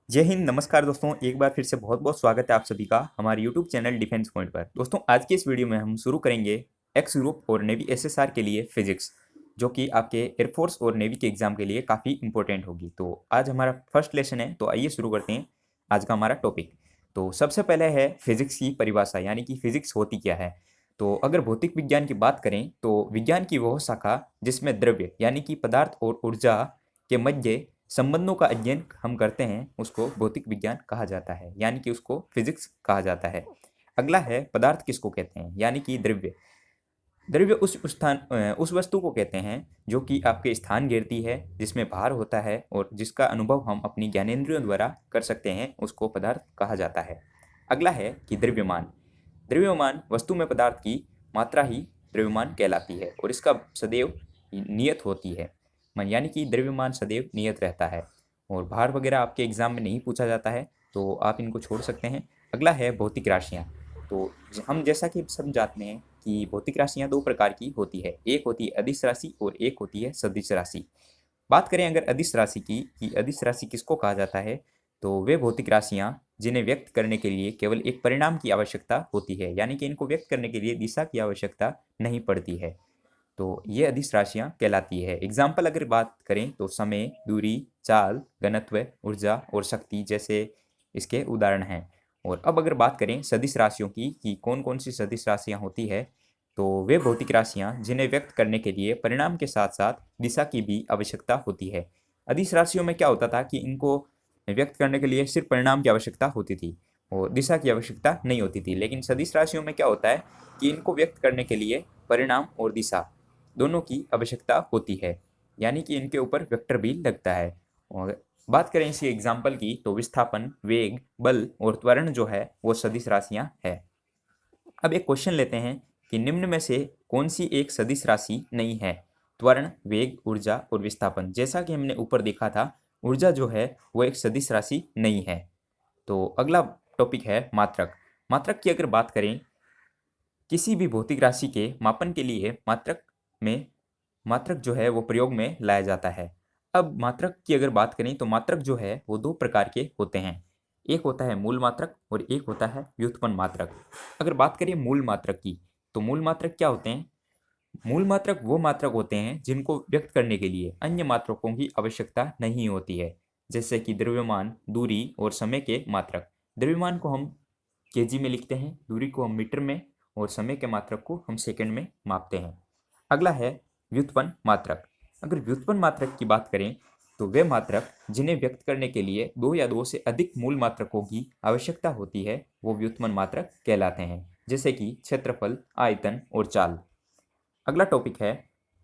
जय हिंद। नमस्कार दोस्तों, एक बार फिर से बहुत बहुत स्वागत है आप सभी का हमारे यूट्यूब चैनल डिफेंस पॉइंट पर। दोस्तों, आज के इस वीडियो में हम शुरू करेंगे एक्स ग्रुप और नेवी एसएसआर के लिए फिजिक्स, जो कि आपके एयरफोर्स और नेवी के एग्जाम के लिए काफ़ी इंपॉर्टेंट होगी। तो आज हमारा फर्स्ट लेसन है, तो आइए शुरू करते हैं आज का हमारा टॉपिक। तो सबसे पहले है फिजिक्स की परिभाषा, यानी कि फिजिक्स होती क्या है। तो अगर भौतिक विज्ञान की बात करें तो विज्ञान की वह शाखा जिसमें द्रव्य यानी कि पदार्थ और ऊर्जा के मध्य संबंधों का अध्ययन हम करते हैं उसको भौतिक विज्ञान कहा जाता है, यानी कि उसको फिजिक्स कहा जाता है। अगला है पदार्थ किसको कहते हैं, यानी कि द्रव्य। द्रव्य उस वस्तु को कहते हैं जो कि आपके स्थान घेरती है, जिसमें भार होता है और जिसका अनुभव हम अपनी ज्ञानेंद्रियों द्वारा कर सकते हैं, उसको पदार्थ कहा जाता है। अगला है कि द्रव्यमान। द्रव्यमान वस्तु में पदार्थ की मात्रा ही द्रव्यमान कहलाती है और इसका सदैव नियत होती है, यानी कि द्रव्यमान सदैव नियत रहता है। और भार वगैरह आपके एग्जाम में नहीं पूछा जाता है, तो आप इनको छोड़ सकते हैं। अगला है भौतिक राशियाँ। तो हम जैसा कि सब जानते हैं कि भौतिक राशियाँ दो प्रकार की होती है, एक होती है अदिश राशि और एक होती है सदिश राशि। बात करें अगर अदिश राशि की कि अदिश राशि किसको कहा जाता है, तो वे भौतिक राशियाँ जिन्हें व्यक्त करने के लिए केवल एक परिणाम की आवश्यकता होती है, यानी कि इनको व्यक्त करने के लिए दिशा की आवश्यकता नहीं पड़ती है, तो ये अदिश राशियाँ कहलाती है। एग्जाम्पल अगर बात करें तो समय, दूरी, चाल, घनत्व, ऊर्जा और शक्ति जैसे इसके उदाहरण हैं। और अब अगर बात करें सदिश राशियों की कि कौन कौन सी सदिश राशियाँ होती है, तो वे भौतिक राशियाँ जिन्हें व्यक्त करने के लिए परिणाम के साथ साथ दिशा की भी आवश्यकता होती है। अदिश राशियों में क्या होता था कि इनको व्यक्त करने के लिए सिर्फ परिणाम की आवश्यकता होती थी और दिशा की आवश्यकता नहीं होती थी, लेकिन सदिश राशियों में क्या होता है कि इनको व्यक्त करने के लिए परिणाम और दिशा दोनों की आवश्यकता होती है, यानी कि इनके ऊपर वेक्टर भी लगता है। और बात करें इसी एग्जाम्पल की तो विस्थापन, वेग, बल और त्वरण जो है वो सदिश राशियाँ है। अब एक क्वेश्चन लेते हैं कि निम्न में से कौन सी एक सदिश राशि नहीं है। त्वरण, वेग, ऊर्जा और विस्थापन, जैसा कि हमने ऊपर देखा था, ऊर्जा जो है वो एक सदिश राशि नहीं है। तो अगला टॉपिक है मात्रक। मात्रक की अगर बात करें, किसी भी भौतिक राशि के मापन के लिए मात्रक जो है वो प्रयोग में लाया जाता है। अब मात्रक की अगर बात करें तो मात्रक जो है वो दो प्रकार के होते हैं, एक होता है मूल मात्रक और एक होता है व्युत्पन्न मात्रक। अगर बात करें मूल मात्रक की, तो मूल मात्रक क्या होते हैं। मूल मात्रक वो मात्रक होते हैं जिनको व्यक्त करने के लिए अन्य मात्रकों की आवश्यकता नहीं होती है, जैसे कि द्रव्यमान, दूरी और समय के मात्रक। द्रव्यमान को हम केजी में लिखते हैं, दूरी को हम मीटर में और समय के मात्रक को हम सेकंड में मापते हैं। अगला है व्युत्पन्न मात्रक। अगर व्युत्पन्न मात्रक की बात करें तो वे मात्रक जिन्हें व्यक्त करने के लिए दो या दो से अधिक मूल मात्रकों की आवश्यकता होती है वो व्युत्पन्न मात्रक कहलाते हैं, जैसे कि क्षेत्रफल, आयतन और चाल। अगला टॉपिक है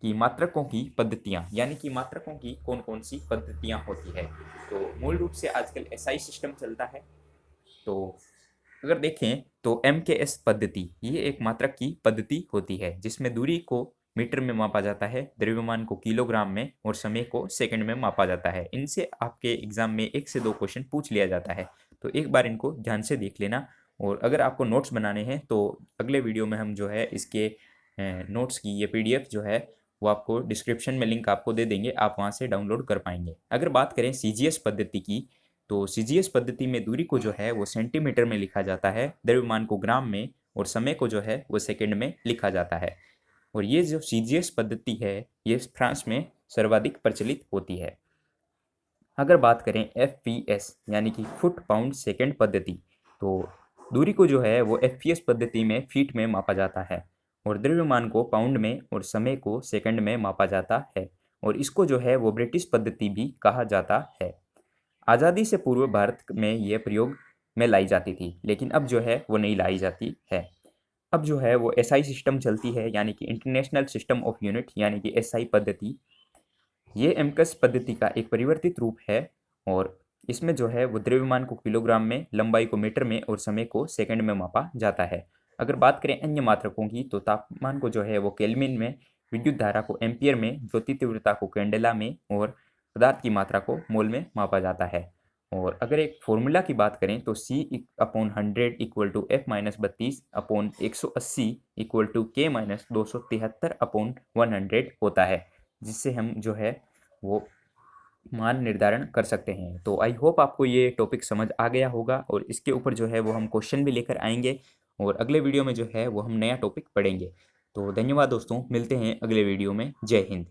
कि मात्रकों की पद्धतियाँ, यानी कि मात्रकों की कौन कौन सी पद्धतियाँ होती है। तो मूल रूप से आजकल एसआई सिस्टम चलता है। तो अगर देखें तो MKS पद्धति ये एक मात्रक की पद्धति होती है, जिसमें दूरी को मीटर में मापा जाता है, द्रव्यमान को किलोग्राम में और समय को सेकंड में मापा जाता है। इनसे आपके एग्जाम में एक से दो क्वेश्चन पूछ लिया जाता है, तो एक बार इनको ध्यान से देख लेना। और अगर आपको नोट्स बनाने हैं तो अगले वीडियो में हम जो है इसके नोट्स की ये PDF जो है वो आपको डिस्क्रिप्शन में लिंक आपको दे देंगे, आप वहाँ से डाउनलोड कर पाएंगे। अगर बात करें CGS पद्धति की, तो CGS पद्धति में दूरी को जो है वो सेंटीमीटर में लिखा जाता है, द्रव्यमान को ग्राम में और समय को जो है वो सेकंड में लिखा जाता है। और ये जो CGS पद्धति है ये फ्रांस में सर्वाधिक प्रचलित होती है। अगर बात करें FPS यानी कि फुट पाउंड सेकंड पद्धति, तो दूरी को जो है वो FPS पद्धति में फीट में मापा जाता है और द्रव्यमान को पाउंड में और समय को सेकंड में मापा जाता है, और इसको जो है वो ब्रिटिश पद्धति भी कहा जाता है। आज़ादी से पूर्व भारत में यह प्रयोग में लाई जाती थी, लेकिन अब जो है वो नहीं लाई जाती है। अब जो है वो SI सिस्टम चलती है, यानी कि इंटरनेशनल सिस्टम ऑफ यूनिट, यानी कि SI पद्धति। ये एमकस पद्धति का एक परिवर्तित रूप है और इसमें जो है वो द्रव्यमान को किलोग्राम में, लंबाई को मीटर में और समय को सेकंड में मापा जाता है। अगर बात करें अन्य मात्रकों की, तो तापमान को जो है वो केल्विन में, विद्युत धारा को एम्पियर में, ज्योति तीव्रता को कैंडेला में और पदार्थ की मात्रा को मोल में मापा जाता है। और अगर एक फॉर्मूला की बात करें तो C/100 equal to F-32/180 equal to K-273/100 होता है, जिससे हम जो है वो मान निर्धारण कर सकते हैं। तो आई होप आपको ये टॉपिक समझ आ गया होगा और इसके ऊपर जो है वो हम क्वेश्चन भी लेकर आएंगे और अगले वीडियो में जो है वो हम नया टॉपिक पढ़ेंगे। तो धन्यवाद दोस्तों, मिलते हैं अगले वीडियो में। जय हिंद।